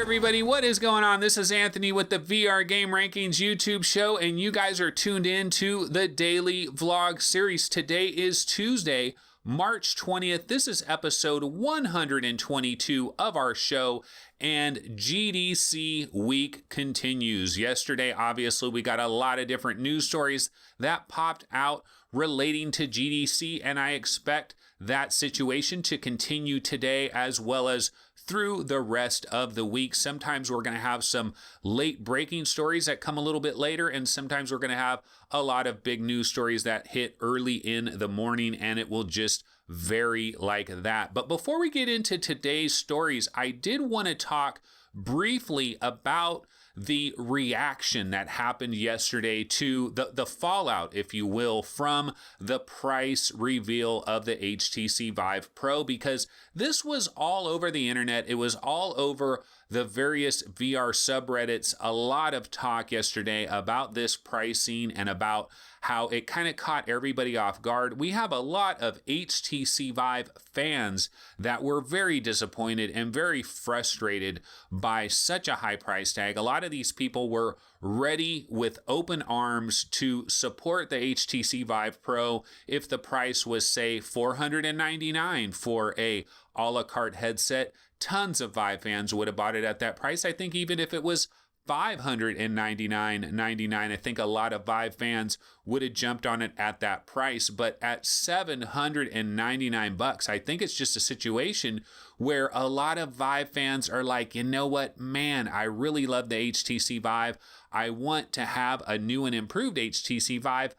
everybody, what is going on? This is Anthony with the VR Game Rankings YouTube show, and you guys are tuned in to the daily vlog series. Today is Tuesday, March 20th. This is episode 122 of our show, and GDC week continues. Yesterday, obviously, we got a lot of different news stories that popped out relating to GDC, and I expect that situation to continue today as well as through the rest of the week. Sometimes we're going to have some late breaking stories that come a little bit later, and sometimes we're going to have a lot of big news stories that hit early in the morning, and it will just vary like that. But before we get into today's stories, I did want to talk briefly about the reaction that happened yesterday to the fallout, if you will, from the price reveal of the HTC Vive Pro, because this was all over the internet. It was all over the various VR subreddits. A lot of talk yesterday about this pricing and about how it kind of caught everybody off guard. We have a lot of HTC Vive fans that were very disappointed and very frustrated by such a high price tag. A lot of these people were ready with open arms to support the HTC Vive Pro if the price was, say, $499 for a a la carte headset. Tons of Vive fans would have bought it at that price. I think even if it was $599.99, I think a lot of Vive fans would have jumped on it at that price. But at $799, I think it's just a situation where a lot of Vive fans are like, you know what, man, I really love the HTC Vive. I want to have a new and improved HTC Vive,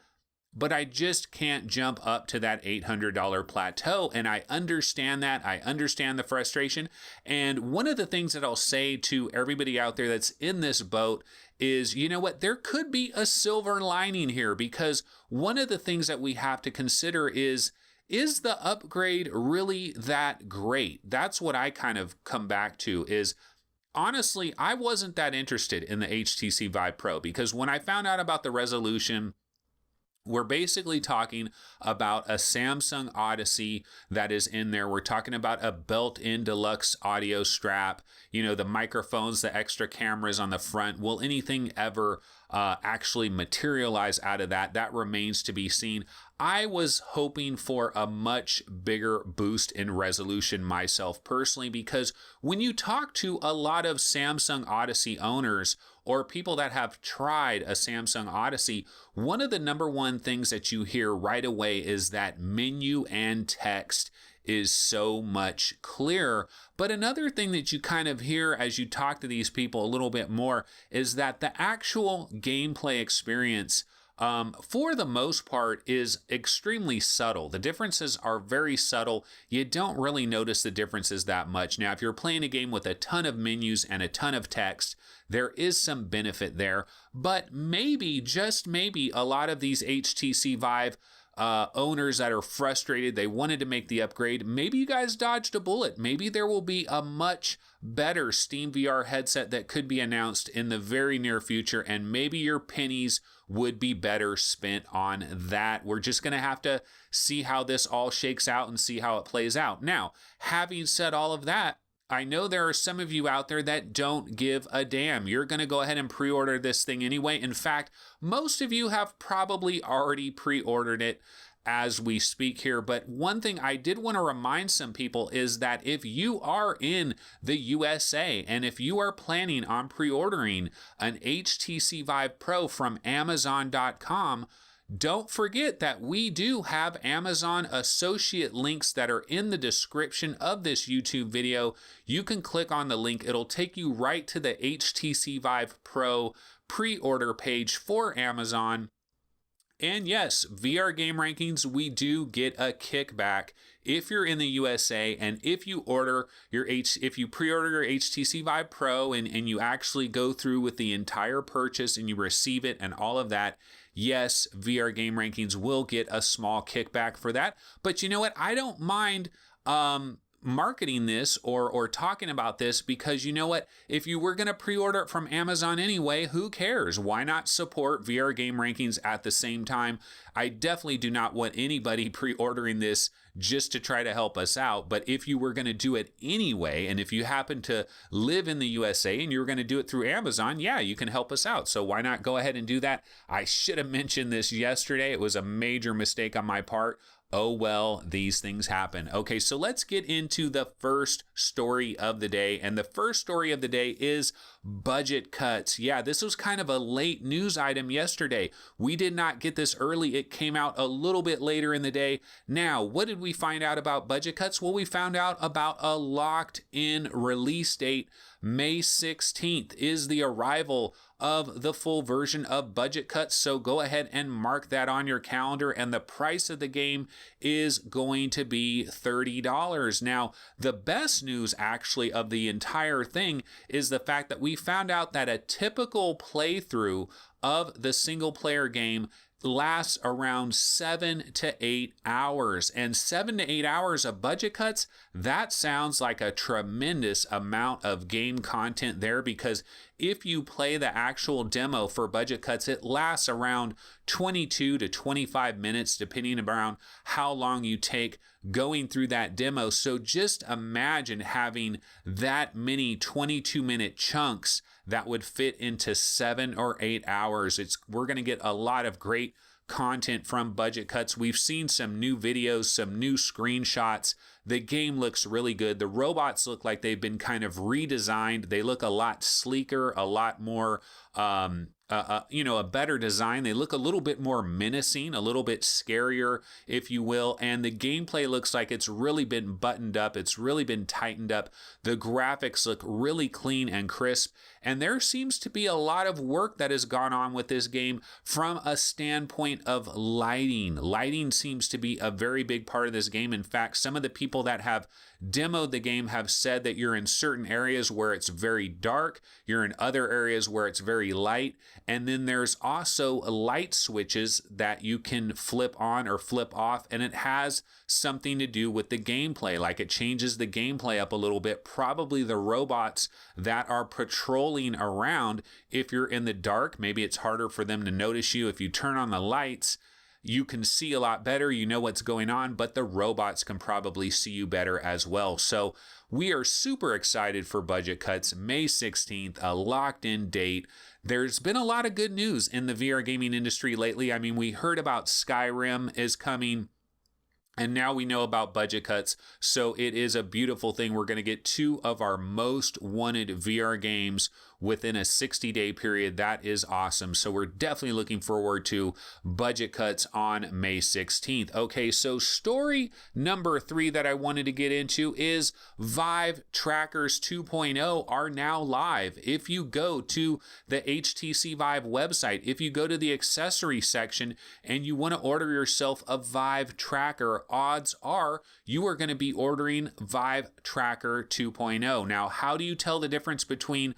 but I just can't jump up to that $800 plateau. And I understand that. I understand the frustration. And one of the things that I'll say to everybody out there that's in this boat is, you know what, there could be a silver lining here, because one of the things that we have to consider is the upgrade really that great? That's what I kind of come back to is, honestly, I wasn't that interested in the HTC Vive Pro, because when I found out about the resolution, we're basically talking about a Samsung Odyssey that is in there. We're talking about a built-in deluxe audio strap, you know, the microphones, the extra cameras on the front. Will anything ever actually materialize out of that? That remains to be seen. I was hoping for a much bigger boost in resolution myself personally, because when you talk to a lot of Samsung Odyssey owners or people that have tried a Samsung Odyssey, one of the number one things that you hear right away is that menu and text is so much clearer. But another thing that you kind of hear as you talk to these people a little bit more is that the actual gameplay experience, for the most part, is extremely subtle. The differences are very subtle. You don't really notice the differences that much. Now, if you're playing a game with a ton of menus and a ton of text, there is some benefit there. But maybe, just maybe, a lot of these HTC Vive owners that are frustrated, they wanted to make the upgrade, maybe you guys dodged a bullet. Maybe there will be a much better Steam VR headset that could be announced in the very near future, and maybe your pennies would be better spent on that. We're just going to have to see how this all shakes out and see how it plays out. Now, having said all of that, I know there are some of you out there that don't give a damn. You're going to go ahead and pre-order this thing anyway. In fact, most of you have probably already pre-ordered it as we speak here. But one thing I did want to remind some people is that if you are in the USA and if you are planning on pre-ordering an HTC Vive Pro from Amazon.com, don't forget that we do have Amazon associate links that are in the description of this YouTube video. You can click on the link. It'll take you right to the HTC Vive Pro pre-order page for Amazon. And yes, VR Game Rankings, we do get a kickback if you're in the USA, and if you pre-order your HTC Vive Pro and you actually go through with the entire purchase and you receive it and all of that, yes, VR Game Rankings will get a small kickback for that. But you know what? I don't mind marketing this or talking about this because you know what? If you were going to pre-order it from Amazon anyway, who cares? Why not support VR Game Rankings at the same time? I definitely do not want anybody pre-ordering this just to try to help us out. But if you were going to do it anyway, and if you happen to live in the USA and you were going to do it through Amazon, yeah, you can help us out. So why not go ahead and do that? I should have mentioned this yesterday. It was a major mistake on my part. Oh, well, these things happen. Okay, so let's get into the first story of the day. And the first story of the day is budget cuts. Yeah, this was kind of a late news item yesterday. We did not get this early. It came out a little bit later in the day. Now, what did we find out about budget cuts? Well, we found out about a locked-in release date. May 16th is the arrival of the full version of budget cuts. So go ahead and mark that on your calendar. And the price of the game is going to be $30. Now, the best news actually of the entire thing is the fact that we found out that a typical playthrough of the single player game lasts around 7 to 8 hours. And 7 to 8 hours of budget cuts, that sounds like a tremendous amount of game content there, because if you play the actual demo for budget cuts, it lasts around 22 to 25 minutes, depending around how long you take going through that demo. So just imagine having that many 22-minute chunks that would fit into 7 or 8 hours. We're going to get a lot of great content from budget cuts. We've seen some new videos, some new screenshots. The game looks really good. The robots look like they've been kind of redesigned. They look a lot sleeker, a lot more, a better design. They look a little bit more menacing, a little bit scarier, if you will. And the gameplay looks like it's really been buttoned up. It's really been tightened up. The graphics look really clean and crisp. And there seems to be a lot of work that has gone on with this game from a standpoint of lighting. Lighting seems to be a very big part of this game. In fact, some of the people that have demoed the game have said that you're in certain areas where it's very dark, you're in other areas where it's very light, and then there's also light switches that you can flip on or flip off, and it has something to do with the gameplay. Like it changes the gameplay up a little bit. Probably the robots that are patrolling around, if you're in the dark, maybe it's harder for them to notice you. If you turn on the lights, you can see a lot better, you know what's going on, but the robots can probably see you better as well. So we are super excited for budget cuts. May 16th, a locked-in date. There's been a lot of good news in the VR gaming industry lately. I mean, we heard about Skyrim is coming, and now we know about budget cuts. So it is a beautiful thing. We're going to get 2 of our most wanted VR games within a 60-day period. That is awesome. So we're definitely looking forward to budget cuts on May 16th. Okay, so story number 3 that I wanted to get into is Vive Trackers 2.0 are now live. If you go to the HTC Vive website, if you go to the accessory section and you want to order yourself a Vive Tracker, odds are you are going to be ordering Vive Tracker 2.0. Now, how do you tell the difference between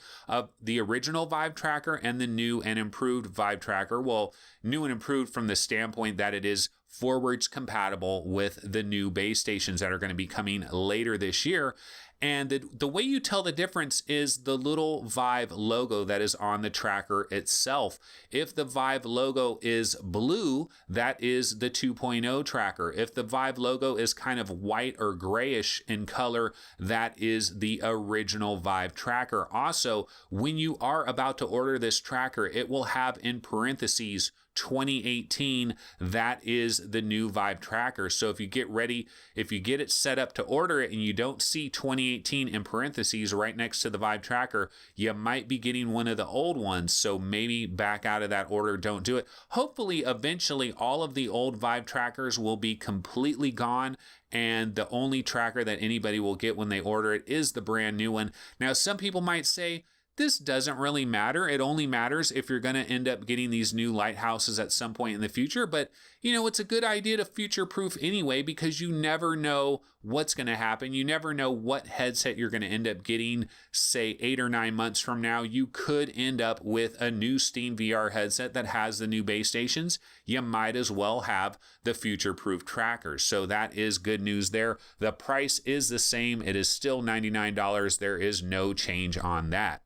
the original Vive Tracker and the new and improved Vive Tracker? Well, new and improved from the standpoint that it is forwards compatible with the new base stations that are going to be coming later this year. And the way you tell the difference is the little Vive logo that is on the tracker itself. If the Vive logo is blue, that is the 2.0 tracker. If the Vive logo is kind of white or grayish in color, that is the original Vive tracker. Also, when you are about to order this tracker, it will have in parentheses 2018, that is the new Vive tracker. So if you get it set up to order it and you don't see 2018 in parentheses right next to the Vive tracker, you might be getting one of the old ones. So maybe back out of that order, don't do it. Hopefully, eventually, all of the old Vive trackers will be completely gone, and the only tracker that anybody will get when they order it is the brand new one. Now, some people might say, this doesn't really matter. It only matters if you're going to end up getting these new lighthouses at some point in the future. But, it's a good idea to future-proof anyway, because you never know what's going to happen. You never know what headset you're going to end up getting, say, 8 or 9 months from now. You could end up with a new Steam VR headset that has the new base stations. You might as well have the future-proof trackers. So that is good news there. The price is the same. It is still $99. There is no change on that.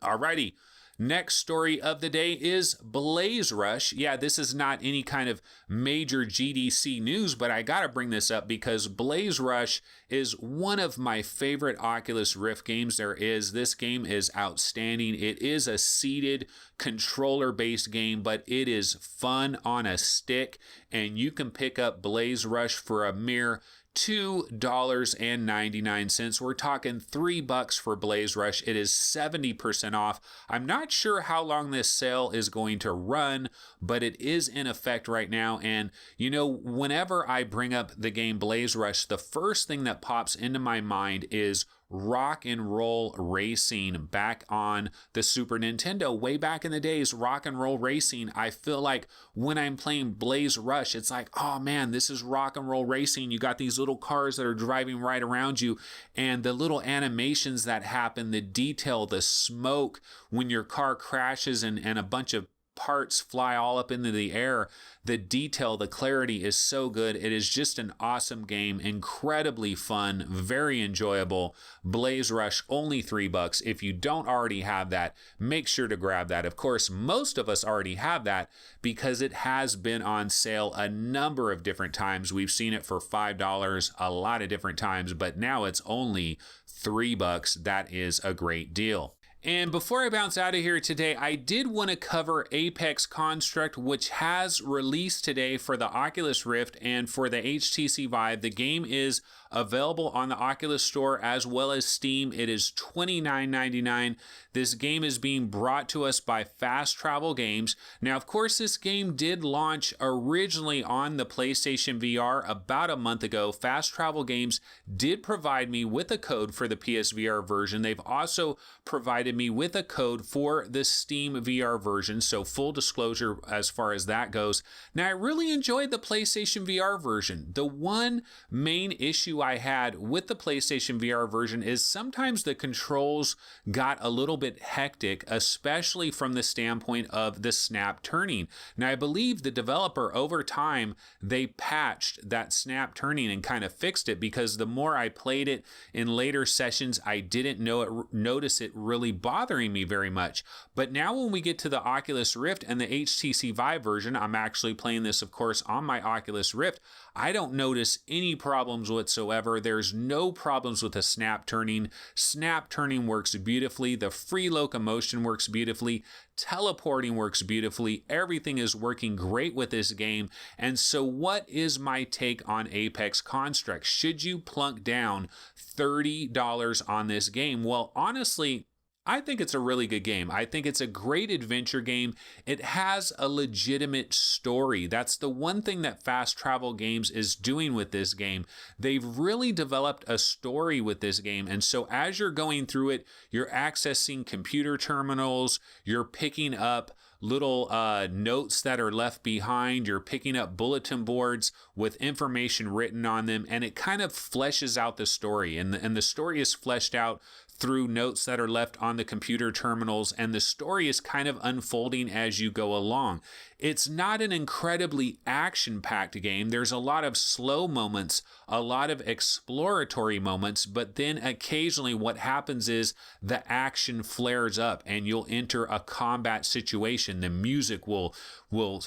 Alrighty, next story of the day is BlazeRush. Yeah, this is not any kind of major GDC news, but I gotta bring this up because BlazeRush is one of my favorite Oculus Rift games there is. This game is outstanding. It is a seated controller-based game, but it is fun on a stick, and you can pick up BlazeRush for a mere $2.99. We're talking $3 for BlazeRush. It is 70% off. I'm not sure how long this sale is going to run, but it is in effect right now. And whenever I bring up the game BlazeRush, the first thing that pops into my mind is rock and roll racing back on the Super Nintendo. Way back in the days, rock and roll racing, I feel like when I'm playing BlazeRush, it's like, oh man, this is rock and roll racing. You got these little cars that are driving right around you, and the little animations that happen, the detail, the smoke when your car crashes and a bunch of parts fly all up into the air. The detail, the clarity is so good. It is just an awesome game, incredibly fun, very enjoyable. BlazeRush, only $3. If you don't already have that, make sure to grab that. Of course, most of us already have that because it has been on sale a number of different times. We've seen it for $5 a lot of different times, but now it's only $3. That is a great deal. And before I bounce out of here today, I did want to cover Apex Construct, which has released today for the Oculus Rift and for the HTC Vive. The game is available on the Oculus Store as well as Steam. It is $29.99. This game is being brought to us by Fast Travel Games. Now, of course, this game did launch originally on the PlayStation VR about a month ago. Fast Travel Games did provide me with a code for the PSVR version. They've also provided me with a code for the Steam VR version, so full disclosure as far as that goes. Now, I really enjoyed the PlayStation VR version. The one main issue I had with the PlayStation VR version is sometimes the controls got a little bit hectic, especially from the standpoint of the snap turning. Now, I believe the developer over time, they patched that snap turning and kind of fixed it, because the more I played it in later sessions, I didn't notice it really bothering me very much. But now when we get to the Oculus Rift and the HTC Vive version, I'm actually playing this, of course, on my Oculus Rift, I don't notice any problems whatsoever. There's no problems with the snap turning. Snap turning works beautifully. The free locomotion works beautifully. Teleporting works beautifully. Everything is working great with this game. And so what is my take on Apex Construct? Should you plunk down $30 on this game? Well, honestly, I think it's a really good game. I think it's a great adventure game. It has a legitimate story. That's the one thing that Fast Travel Games is doing with this game. They've really developed a story with this game. And so as you're going through it, you're accessing computer terminals, you're picking up little notes that are left behind. You're picking up bulletin boards with information written on them, and it kind of fleshes out the story. And the story is fleshed out through notes that are left on the computer terminals, and the story is kind of unfolding as you go along. It's not an incredibly action-packed game. There's a lot of slow moments, a lot of exploratory moments, but then occasionally what happens is the action flares up and you'll enter a combat situation. The music will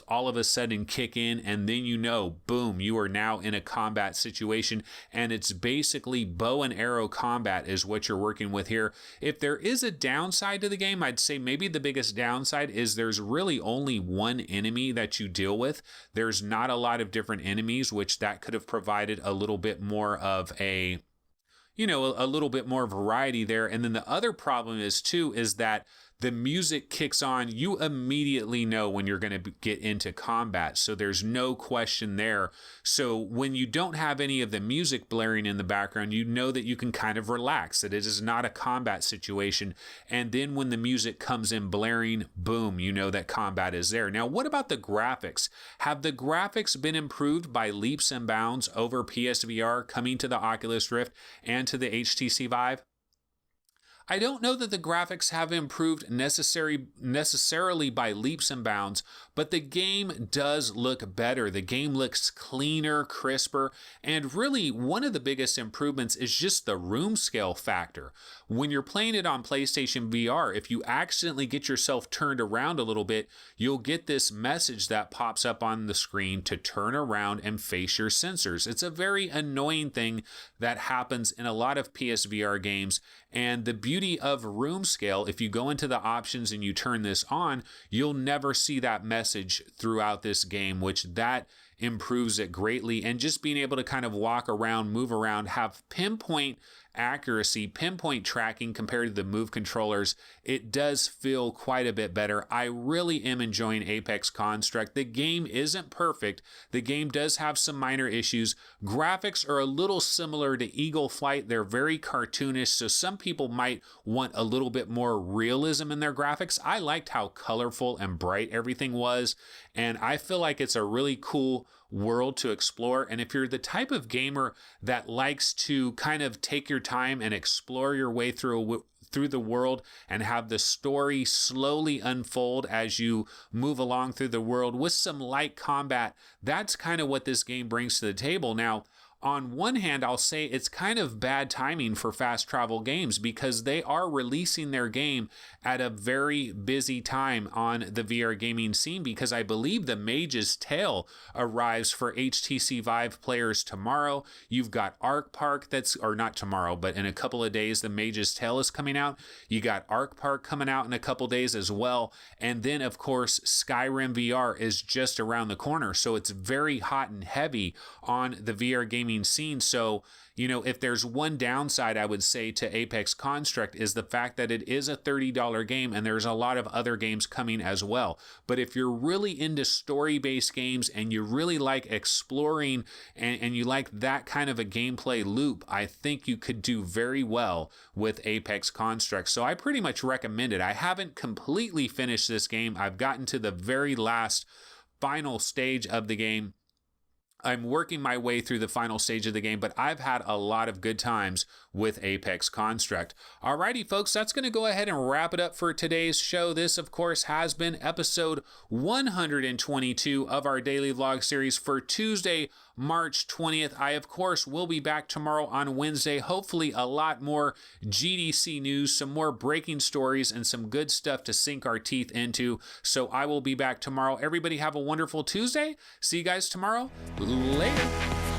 all of a sudden kick in, and then boom, you are now in a combat situation, and it's basically bow and arrow combat is what you're working with here. If there is a downside to the game, I'd say maybe the biggest downside is there's really only one enemy that you deal with. There's not a lot of different enemies, which that could have provided a little bit more of a little bit more variety there. And then the other problem is that the music kicks on, you immediately know when you're going to get into combat. So there's no question there. So when you don't have any of the music blaring in the background, you know that you can kind of relax, that it is not a combat situation. And then when the music comes in blaring, boom, you know that combat is there. Now, what about the graphics? Have the graphics been improved by leaps and bounds over PSVR coming to the Oculus Rift and to the HTC Vive? I don't know that the graphics have improved necessarily by leaps and bounds, but the game does look better. The game looks cleaner, crisper, and really one of the biggest improvements is just the room scale factor. When you're playing it on PlayStation VR, if you accidentally get yourself turned around a little bit, you'll get this message that pops up on the screen to turn around and face your sensors. It's a very annoying thing that happens in a lot of PSVR games, and the beauty of room scale, if you go into the options and you turn this on, you'll never see that message throughout this game, which that improves it greatly. And just being able to kind of walk around, move around, have pinpoint accuracy, pinpoint tracking compared to the Move controllers, it does feel quite a bit better. I really am enjoying Apex Construct. The game isn't perfect. The game does have some minor issues. Graphics are a little similar to Eagle Flight. They're very cartoonish, so some people might want a little bit more realism in their graphics. I liked how colorful and bright everything was, and I feel like it's a really cool world to explore. And if you're the type of gamer that likes to kind of take your time and explore your way through the world and have the story slowly unfold as you move along through the world with some light combat, that's kind of what this game brings to the table. Now, on one hand, I'll say it's kind of bad timing for fast travel games because they are releasing their game at a very busy time on the VR gaming scene, because I believe the Mage's Tale arrives for HTC Vive players tomorrow. You've got Arc Park or not tomorrow, but in a couple of days, the Mage's Tale is coming out. You got Arc Park coming out in a couple days as well. And then, of course, Skyrim VR is just around the corner. So it's very hot and heavy on the VR gaming scene. So, you know, if there's one downside I would say to Apex Construct is the fact that it is a $30 game and there's a lot of other games coming as well. But if you're really into story-based games and you really like exploring and you like that kind of a gameplay loop, I think you could do very well with Apex Construct. So I pretty much recommend it. I haven't completely finished this game. I've gotten to the very last final stage of the game. I'm working my way through the final stage of the game, but I've had a lot of good times with Apex Construct. Alrighty, folks, that's going to go ahead and wrap it up for today's show. This, of course, has been episode 122 of our daily vlog series for Tuesday, March 20th. I, of course, will be back tomorrow on Wednesday. Hopefully a lot more GDC news, some more breaking stories, and some good stuff to sink our teeth into. So I will be back tomorrow. Everybody have a wonderful Tuesday. See you guys tomorrow. Later.